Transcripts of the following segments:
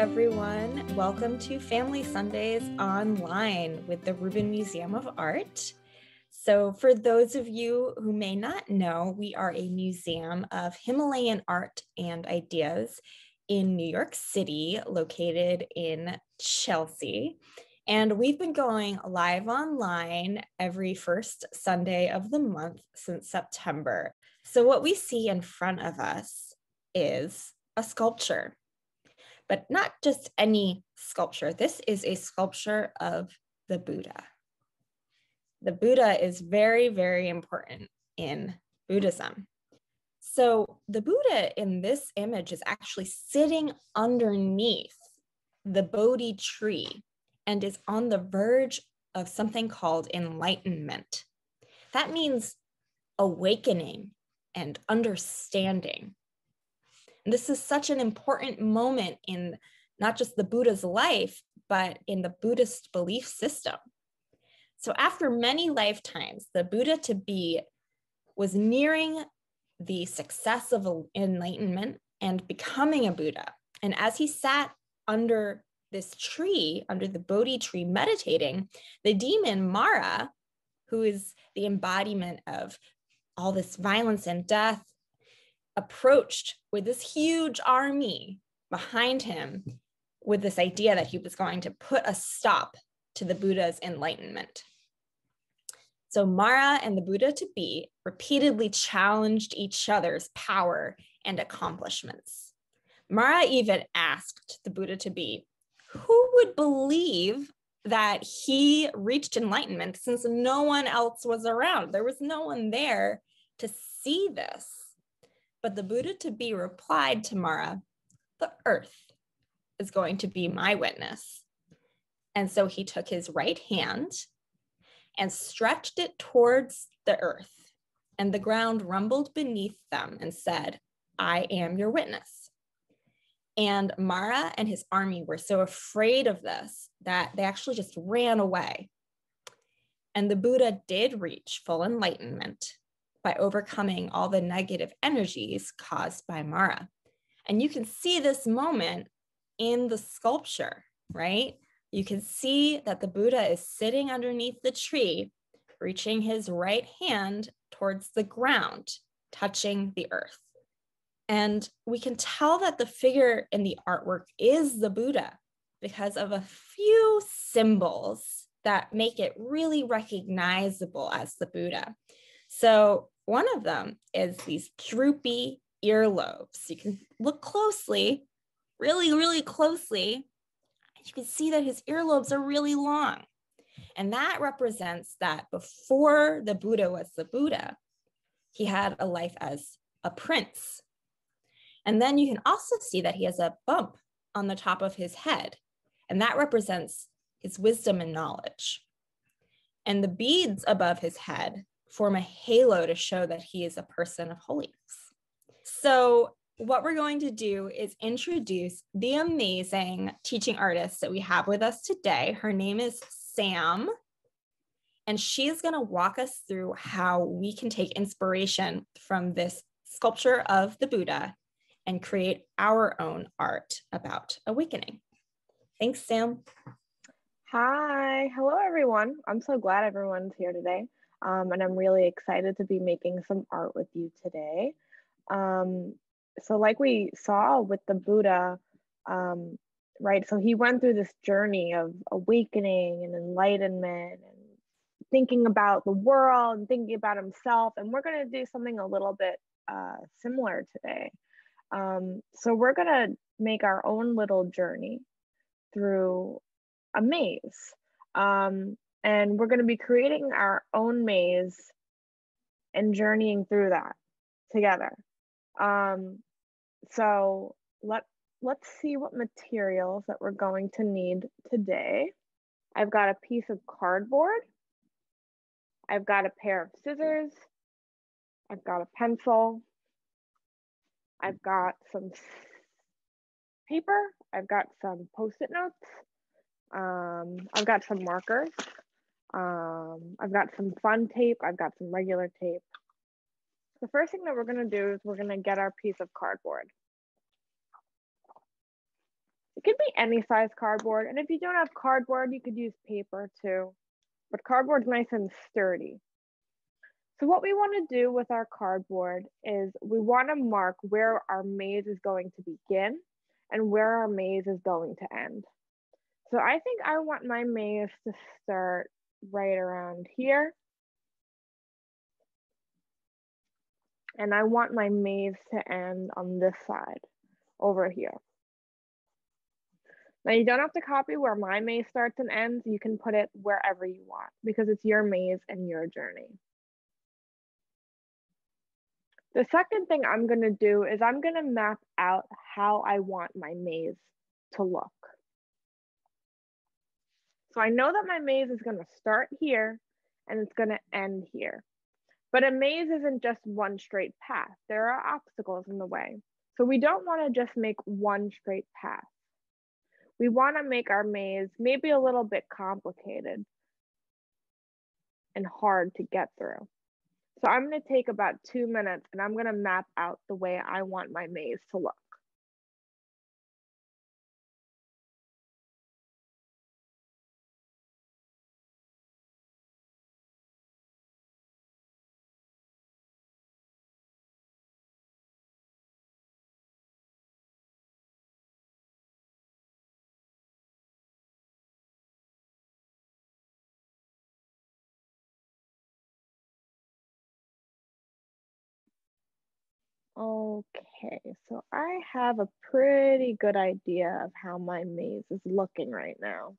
everyone. Welcome to Family Sundays Online with the Rubin Museum of Art. So for those of you who may not know, we are a museum of Himalayan art and ideas in New York City, located in Chelsea. And we've been going live online every first Sunday of the month since September. So what we see in front of us is a sculpture. But not just any sculpture. This is a sculpture of the Buddha. The Buddha is very, very important in Buddhism. So the Buddha in this image is actually sitting underneath the Bodhi tree and is on the verge of something called enlightenment. That means awakening and understanding. This is such an important moment in not just the Buddha's life, but in the Buddhist belief system. So after many lifetimes, the Buddha-to-be was nearing the success of enlightenment and becoming a Buddha. And as he sat under this tree, under the Bodhi tree, meditating, the demon Mara, who is the embodiment of all this violence and death, approached with this huge army behind him with this idea that he was going to put a stop to the Buddha's enlightenment. So Mara and the Buddha-to-be repeatedly challenged each other's power and accomplishments. Mara even asked the Buddha-to-be, who would believe that he reached enlightenment since no one else was around? There was no one there to see this. But the Buddha-to-be replied to Mara, the earth is going to be my witness. And so he took his right hand and stretched it towards the earth, and the ground rumbled beneath them and said, I am your witness. And Mara and his army were so afraid of this that they actually just ran away. And the Buddha did reach full enlightenment by overcoming all the negative energies caused by Mara. And you can see this moment in the sculpture, right? You can see that the Buddha is sitting underneath the tree, reaching his right hand towards the ground, touching the earth. And we can tell that the figure in the artwork is the Buddha because of a few symbols that make it really recognizable as the Buddha. So one of them is these droopy earlobes. You can look closely, really, really closely. You can see that his earlobes are really long. And that represents that before the Buddha was the Buddha, he had a life as a prince. And then you can also see that he has a bump on the top of his head. And that represents his wisdom and knowledge. And the beads above his head form a halo to show that he is a person of holiness. So what we're going to do is introduce the amazing teaching artist that we have with us today. Her name is Sam, and she's going to walk us through how we can take inspiration from this sculpture of the Buddha and create our own art about awakening. Thanks, Sam. Hi, hello everyone. I'm so glad everyone's here today. And I'm really excited to be making some art with you today. So like we saw with the Buddha, right? So he went through this journey of awakening and enlightenment and thinking about the world and thinking about himself. And we're going to do something a little bit similar today. So we're going to make our own little journey through a maze. And we're going to be creating our own maze and journeying through that together. So let's see what materials that we're going to need today. I've got a piece of cardboard. I've got a pair of scissors. I've got a pencil. I've got some paper. I've got some Post-it notes. I've got some markers. I've got some fun tape. I've got some regular tape. The first thing that we're going to do is we're going to get our piece of cardboard. It could be any size cardboard. And if you don't have cardboard, you could use paper too. But cardboard's nice and sturdy. So what we want to do with our cardboard is we want to mark where our maze is going to begin and where our maze is going to end. So I think I want my maze to start right around here. And I want my maze to end on this side over here. Now you don't have to copy where my maze starts and ends. You can put it wherever you want because it's your maze and your journey. The second thing I'm going to do is I'm going to map out how I want my maze to look. So I know that my maze is going to start here and it's going to end here. But a maze isn't just one straight path. There are obstacles in the way. So we don't want to just make one straight path. We want to make our maze maybe a little bit complicated and hard to get through. So I'm going to take about 2 minutes and I'm going to map out the way I want my maze to look. Okay, so I have a pretty good idea of how my maze is looking right now.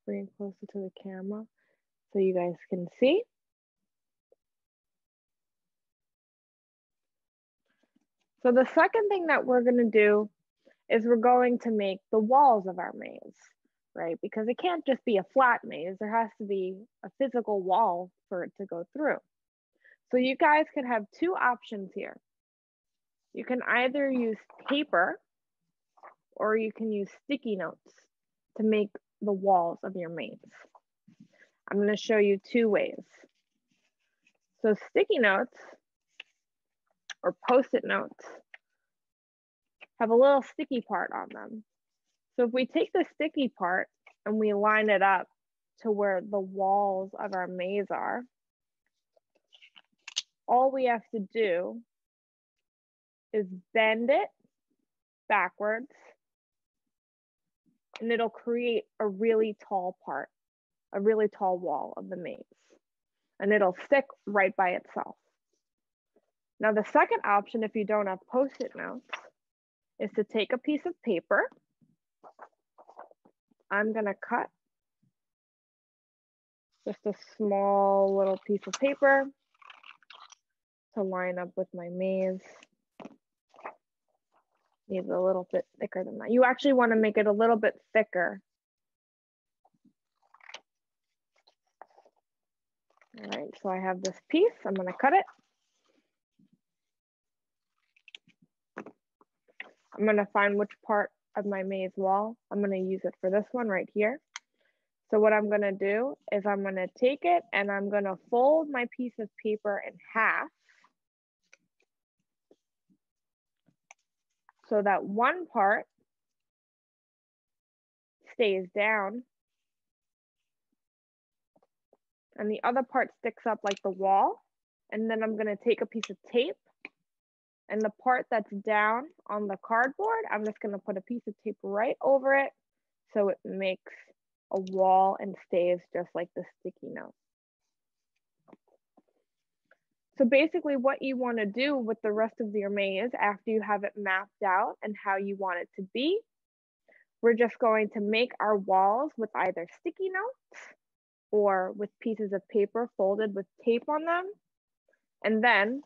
Bring it closer to the camera so you guys can see. So the second thing that we're going to do is we're going to make the walls of our maze, right? Because it can't just be a flat maze. There has to be a physical wall for it to go through. So you guys can have two options here. You can either use paper or you can use sticky notes to make the walls of your maze. I'm going to show you two ways. So sticky notes or post-it notes have a little sticky part on them. So if we take the sticky part and we line it up to where the walls of our maze are, all we have to do is bend it backwards and it'll create a really tall part, a really tall wall of the maze. And it'll stick right by itself. Now the second option, if you don't have post-it notes, is to take a piece of paper. I'm gonna cut just a small little piece of paper to line up with my maze. Needs a little bit thicker than that. You actually want to make it a little bit thicker. All right, so I have this piece. I'm going to cut it. I'm going to find which part of my maze wall. I'm going to use it for this one right here. So what I'm going to do is I'm going to take it and I'm going to fold my piece of paper in half so that one part stays down and the other part sticks up like the wall. And then I'm going to take a piece of tape and the part that's down on the cardboard, I'm just going to put a piece of tape right over it so it makes a wall and stays just like the sticky note. So basically what you want to do with the rest of your maze after you have it mapped out and how you want it to be, we're just going to make our walls with either sticky notes or with pieces of paper folded with tape on them. And then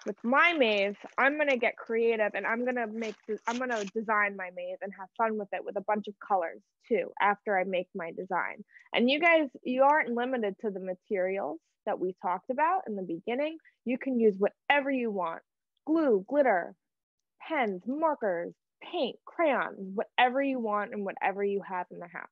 with my maze, I'm going to get creative and I'm going to design my maze and have fun with it with a bunch of colors too after I make my design. And you guys, you aren't limited to the materials that we talked about in the beginning. You can use whatever you want: glue, glitter, pens, markers, paint, crayons, whatever you want and whatever you have in the house.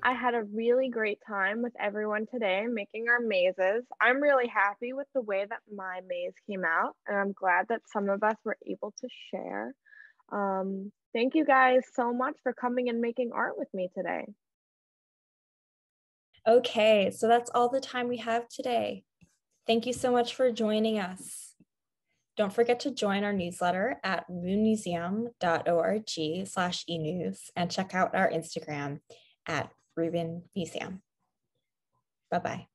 I had a really great time with everyone today making our mazes. I'm really happy with the way that my maze came out, and I'm glad that some of us were able to share. Thank you guys so much for coming and making art with me today. Okay, so that's all the time we have today. Thank you so much for joining us. Don't forget to join our newsletter at rubinmuseum.org/enews and check out our Instagram at Rubin Museum. Bye-bye.